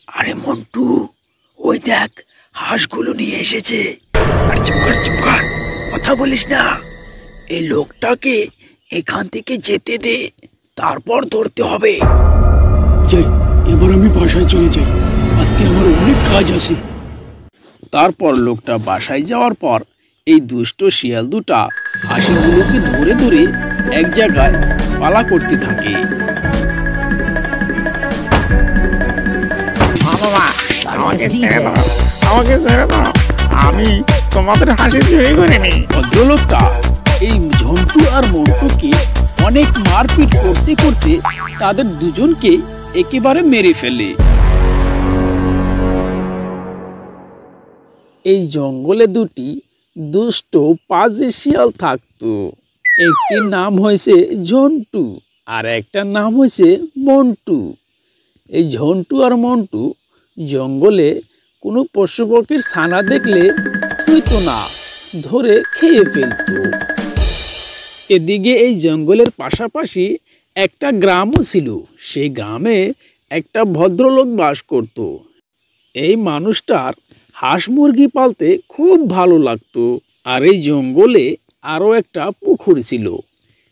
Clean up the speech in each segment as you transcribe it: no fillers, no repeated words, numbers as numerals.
আরে মন্টু, ওই দেখ হাঁসগুলো নিয়ে এসেছে। আর চুপ কর, কথা বলিস না। এই লোকটাকে এখান থেকে যেতে দে, তারপর ধরতে হবে। যাই, এবার আমি বাসায় চলে যাই, আজকে আমার অনেক কাজ আছে। তারপর লোকটা বাসায় যাওয়ার পর এই দুষ্ট শিয়াল দুটা হাঁসগুলোকে ধরে ধরে এক জায়গায় পালা করতে থাকে। আমি তোমাদের হাসি চুরি করিনি। ভদ্রলোকটা এই ঝন্টু আর মন্টুকে অনেক মারপিট করতে করতে তাদের দুজনকে একেবারে মেরে ফেলে। এই জঙ্গলে দুটি দুষ্ট পাজি শিয়াল থাকতো। একটির নাম হয়েছে ঝন্টু আর একটার নাম হয়েছে মন্টু। এই ঝন্টু আর মন্টু জঙ্গলে কোনো পশু পক্ষীর ছানা দেখলে থুইতো না, ধরে খেয়ে ফেলত। এদিকে এই জঙ্গলের পাশাপাশি একটা গ্রামও ছিল। সেই গ্রামে একটা ভদ্রলোক বাস করত। এই মানুষটার হাঁস মুরগি পালতে খুব ভালো লাগতো। আর এই জঙ্গলে আরও একটা পুকুর ছিল।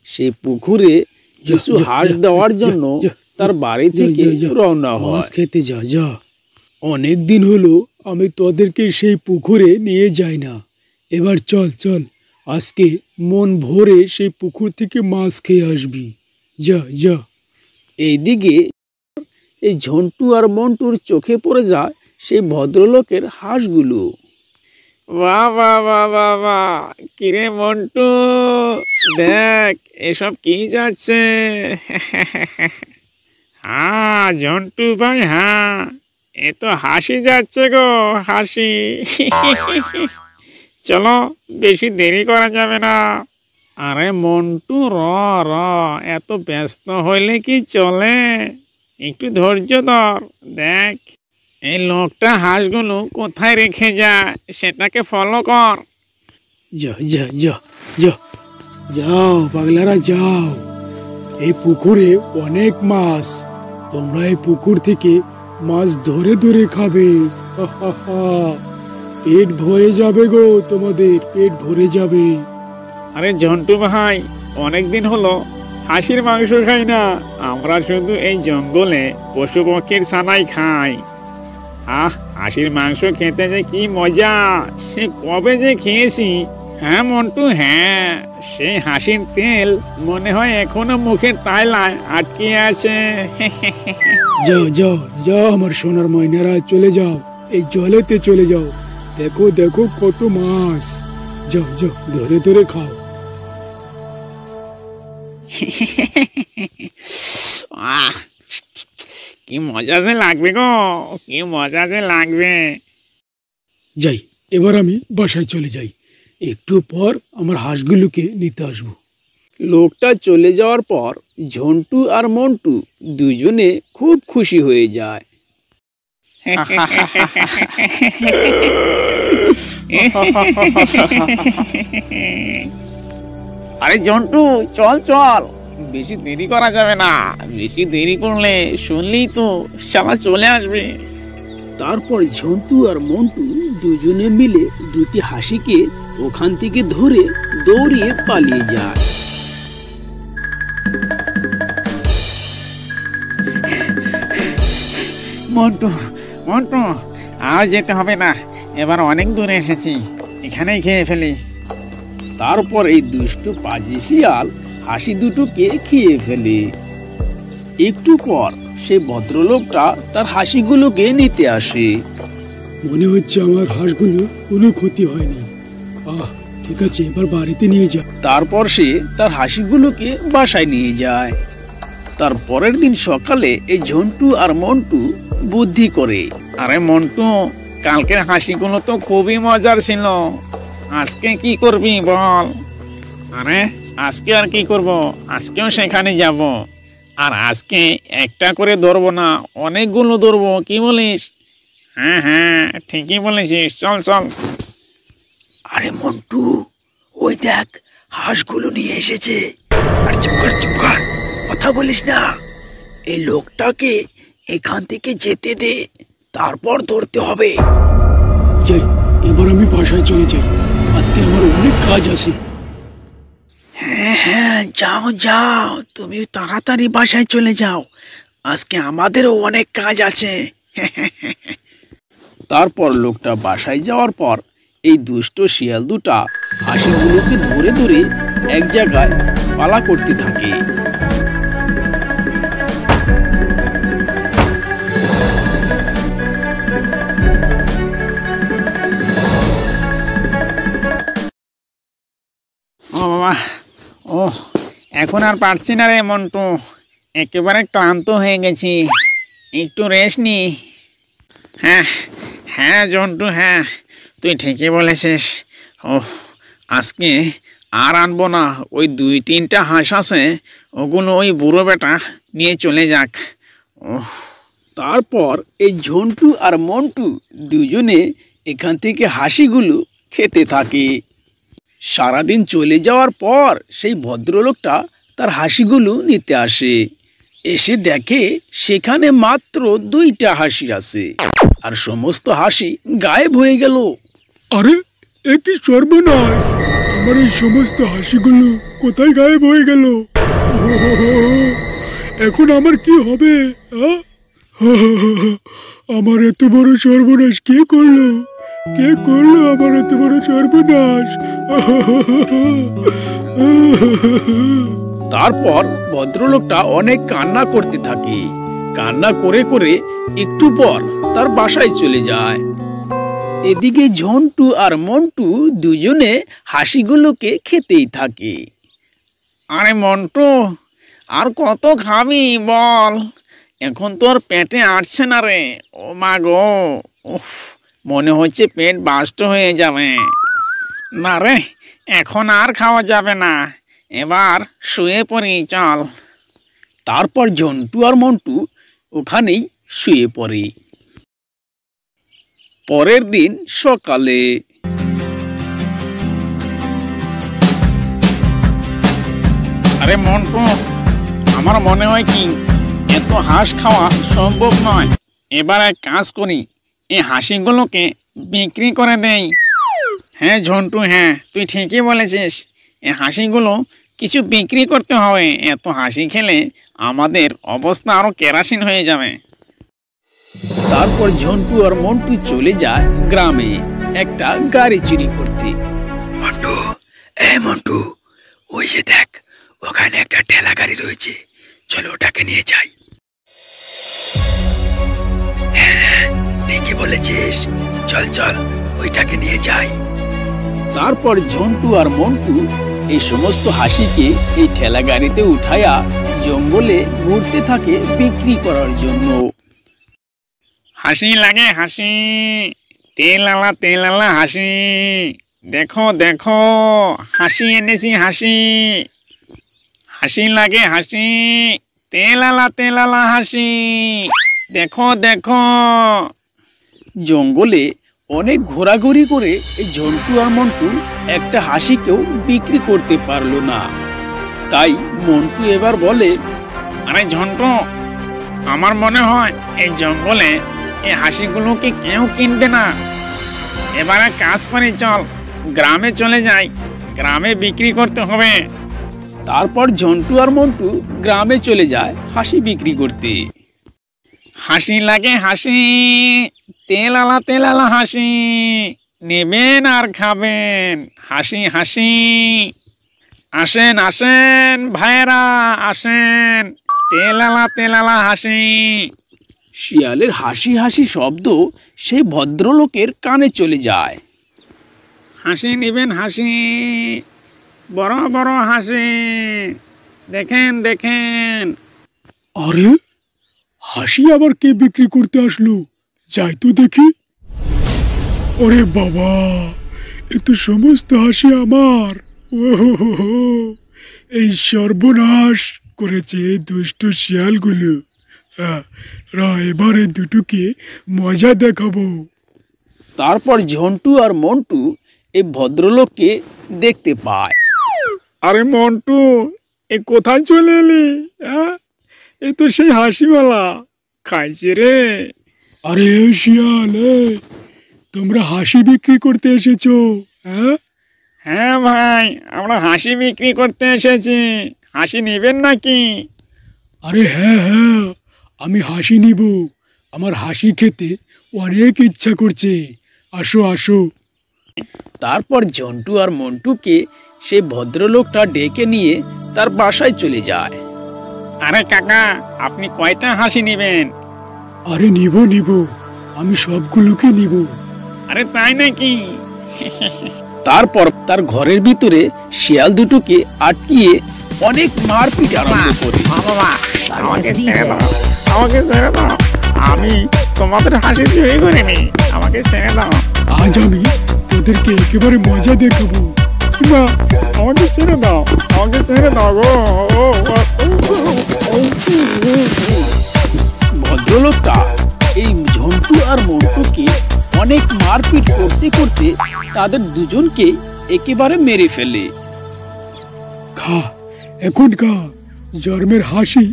সেই পুকুরে কিছু হাঁস দেওয়ার জন্য তার বাড়ি থেকে রওনা হয়। মাছ খেতে যা। অনেক দিন হলো আমি তোদেরকে সেই পুকুরে নিয়ে যাই না। এবার চল, আজকে মন ভরে সেই পুকুর থেকে মাছ খেয়ে আসবি। যা। এইদিকে এই ঝন্টু আর মন্টুর চোখে পড়ে যায় সেই ভদ্রলোকের হাঁসগুলো। বাহ, কিরে মন্টু, দেখ এসব কি যাচ্ছে। হ্যাঁ ঝন্টু ভাই, হ্যাঁ এ তো হাসি যাচ্ছে গো, হাসি। চলো, বেশি দেরি করা যাবে না। আরে মন্টু, র এত ব্যস্ত হইলে কি চলে, একটু ধৈর্য ধর। দেখ এই লোকটা হাঁসগুলো কোথায় রেখে যায় সেটাকে ফলো কর। যাও পাগলারা, যাও। এই পুকুরে অনেক মাছ, তোমরা এই পুকুর থেকে মাছ ধরে ধরে খাবে। পেট ভরে যাবে গো, তোমাদের পেট ভরে যাবে। আরে ঝন্টু ভাই, অনেকদিন হলো হাঁসের মাংস খাই না। আমরা শুধু এই জঙ্গলে পশু পক্ষীর ছানাই খাই। হাঁসের মাংস খেতে যে কি মজা, সে কবে যে খেয়েছি। হ্যাঁ মন্টু, হ্যাঁ সেই হাসির তেল মনে হয় এখনো মুখের তালায় আটকে আছে। যাও আমার সোনার ময়নারা, চলে যাও, এই জলেতে চলে যাও। দেখো কত মাছ। যাও ধরে ধরে খাও। কি মজা যে লাগবে গো, কি মজা যে লাগবে। যাই, এবার আমি বাসায় চলে যাই, একটু পর আমার হাঁসগুলোকে নিতে আসবো। লোকটা চলে যাওয়ার পর ঝন্টু আর মন্টু দুজনে খুব খুশি হয়ে যায়। আরে জন্টু, চল, বেশি দেরি করা যাবে না। বেশি দেরি করলে শুনলেই তো শালা চলে আসবে। তারপর ঝন্টু আর মন্টু দুজনে মিলে দুটি হাসিকে ওখান থেকে ধরে দৌড়িয়ে পালিয়ে যায়। মন্টু, আর যেতে হবে না, এবার অনেক দূরে এসেছি, এখানেই খেয়ে ফেলি। তারপর এই দুষ্টু পাজি শিয়াল হাসি দুটোকে খেয়ে ফেলে। একটু পর সে ভদ্রলোকটা তার হাসিগুলোকে নিতে আসে। মনে হচ্ছে আমার হাঁসগুলো কোনো ক্ষতি হয়নি। ঠিক আছে, এবার বাড়িতে নিয়ে যা। তারপর সে তার হাসিগুলোকে বাসায় নিয়ে যায়। তার পরের দিন সকালে এই ঝন্টু আর মন্টু বুদ্ধি করে। আরে মন্টু, কালকের হাসিগুলো তো খুবই মজার ছিল, আজকে কি করবি বল? আরে আজকে আর কি করব, আজকেও সেখানে যাব। আর আজকে একটা করে ধরবো না, অনেকগুলো ধরবো, কি বলিস? হ্যাঁ ঠিকই বলেছিস, চল। আরে মন্টু, ওই দেখ হাঁসগুলো নিয়ে এসেছে। আর চুপ কর, কথা বলিস না। এই লোকটাকে এখান থেকে যেতে দে, তারপর ধরতে হবে। যাই, এবার আমি বাসায় চলে যাই, আজকে আমার অনেক কাজ আছে। হ্যাঁ হ্যাঁ, যাও যাও, তুমি তাড়াতাড়ি বাসায় চলে যাও, আজকে আমাদেরও অনেক কাজ আছে। তারপর লোকটা বাসায় যাওয়ার পর এই দুষ্ট শিয়াল দুটা হাঁসগুলোকে ধরে ধরে এক জায়গায় পালা করতে থাকে। ও বাবা, ও এখন আর পারছি না রে মন্টু, একেবারে ক্লান্ত হয়ে গেছি, একটু রেস্ট নি। হ্যাঁ হ্যাঁ জন্টু, হ্যাঁ তুই ঠিকই বলেছিস। ও আজকে আর আনবো না, ওই 2-3টা হাঁস আছে, ওগুলো ওই বুড়ো বেটা নিয়ে চলে যাক। ও তারপর এই ঝন্টু আর মন্টু দুজনে এখান থেকে হাসিগুলো খেতে থাকে। সারাদিন চলে যাওয়ার পর সেই ভদ্রলোকটা তার হাসিগুলো নিতে আসে। এসে দেখে সেখানে মাত্র 2টা হাসি আছে, আর সমস্ত হাসি গায়েব হয়ে গেল। আরে, এ কি সর্বনাশ! আমার এই সমস্ত হাসিগুলো কোথায় গায়েব হয়ে গেল? এখন আমার কি হবে? আমার এত বড় সর্বনাশ কে করলো? কে করলো আমার এত বড় সর্বনাশ? তারপর ভদ্রলোকটা অনেক কান্না করতে থাকে। কান্না করে করে একটু পর তার বাসায় চলে যায়। এদিকে ঝন্টু আর মন্টু দুজনে হাসিগুলোকে খেতেই থাকে। আরে মন্টু, আর কত খাবি বল, এখন তো আর পেটে আটছে না রে। ও মা গো, উফ, মনে হচ্ছে পেট বাস্ট হয়ে যাবে। না রে, এখন আর খাওয়া যাবে না, এবার শুয়ে পড়ি চল। তারপর ঝন্টু আর মন্টু ওখানেই শুয়ে পড়ে। পরের দিন সকালে আরে মন্টু, আমার মনে হয় কি এত হাঁস খাওয়া সম্ভব নয়, এবার এক কাজ করি, এই হাঁসিগুলোকে বিক্রি করে দেই। হ্যাঁ ঝন্টু, হ্যাঁ তুই ঠিকই বলেছিস, এই হাঁসিগুলো কিছু বিক্রি করতে হবে, এত হাসি খেলে আমাদের অবস্থা আরো কেরাসিন হয়ে যাবে। তারপর ঝন্টু আর মন্টু চলে যায় গ্রামে একটা গাড়ি চুরি করতে। মন্টু, মন্টু, ওই যে দেখ, ওখানে একটা ঠেলা গাড়ি রয়েছে, চলো ওটাকে নিয়ে যাই। হ্যাঁ, ঠিকই বলেছিস, চল চল ওইটাকে নিয়ে যাই। তারপর ঝন্টু আর মন্টু এই সমস্ত হাসিকে এই ঠেলা গাড়িতে উঠায়া জঙ্গলে ঘুরতে থাকে বিক্রি করার জন্য। হাসি লাগে হাসি, তেলালা তেলালা হাসি, দেখো দেখো হাসি এনেছি হাসি। হাসি লাগে হাসি, তেলালা তেলালা হাসি, দেখো দেখো। জঙ্গলে অনেক ঘোরাঘুরি করে এই ঝন্টু আর মন্টু একটা হাসিকেও বিক্রি করতে পারলো না। তাই মন্টু এবার বলে, আরে ঝন্টু, আমার মনে হয় এই জঙ্গলে এই হাসিগুলোকে কেউ কিনবে না, এবারে কাজ করি, চল গ্রামে চলে যাই, গ্রামে বিক্রি করতে হবে। তারপর ঝন্টু আর মন্টু গ্রামে চলে যায় হাসি বিক্রি করতে। হাসি লাগে হাসি, তেলালা তেলালা হাসি, নেবেন আর খাবেন হাসি হাসি। আসেন আসেন ভাইয়েরা আসেন, তেলালা তেলালা হাসি। শিয়ালের হাসি হাসি শব্দ সেই ভদ্রলোকের কানে চলে যায়। হাসি নেবেন হাসি, বড় বড় হাসি, দেখেন দেখেন। আরে, হাসি আবার কে বিক্রি করতে আসলো? যাই তো দেখি। ওরে বাবা, এ তো সমস্ত হাসি আমার। ওহো, এই সর্বনাশ করেছে এই দুষ্ট শিয়ালগুলো। এবারে দুটোকে মজা দেখাবো। তারপর ঝন্টু আর মন্টু এই ভদ্রলোককে দেখতে পায়। আরে মন্টু, এ কোথায় চলে এলি? এ তো সেই হাসিওয়ালা, খাইছে রে। আরে শিয়াল, তোমরা হাসি বিক্রি করতে এসেছো? হ্যাঁ হ্যাঁ ভাই, আমরা হাসি বিক্রি করতে এসেছি। হাসি নেবেন নাকি? আরে হ্যাঁ হ্যাঁ, আমি হাসি নিব। আমার হাসি খেতে অনেক ইচ্ছা করছে। আসো আসো। তারপর ঝন্টু আর মন্টুকে সেই ভদ্রলোকটা ডেকে নিয়ে তার বাসায় চলে যায়। আরে কাকা, আপনি কয়টা হাসি নেবেন? আরে নিব নিব, আমি সবগুলোকে নিব। আরে তাই নাকি? তারপর তার ঘরের ভিতরে শিয়াল দুটোকে আটকিয়ে অনেক মারপিট আরম্ভ করে। বাবা, আমাকে ছেড়ে দাও, আমাকে ছেড়ে দাও। আমি তোমাদের হাসি চুরি করিনি, আমাকে ছেড়ে দাও। আজ আমি তোদেরকে একেবারে মজা দেখাবো। না, আমাকে ছেড়ে দাও, আমাকে ছেড়ে দাও গো। ভদ্রলোকটা এই ঝন্টু আর মন্টুকে অনেক মারপিট করতে করতে তাদের দুজনকে একেবারে মেরে ফেলে। খা, এখন খা, জন্মের হাসি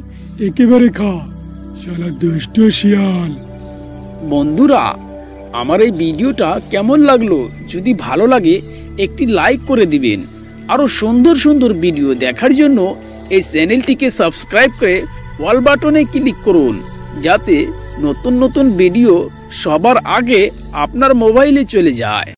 একেবারে খা, শালা দুষ্ট শিয়াল। বন্ধুরা, আমার এই ভিডিওটা কেমন লাগলো? যদি ভালো লাগে একটি লাইক করে দিবেন। আরো সুন্দর সুন্দর ভিডিও দেখার জন্য এই চ্যানেলটিকে সাবস্ক্রাইব করে অল বাটনে ক্লিক করুন, যাতে নতুন নতুন ভিডিও সবার আগে আপনার মোবাইলে চলে যায়।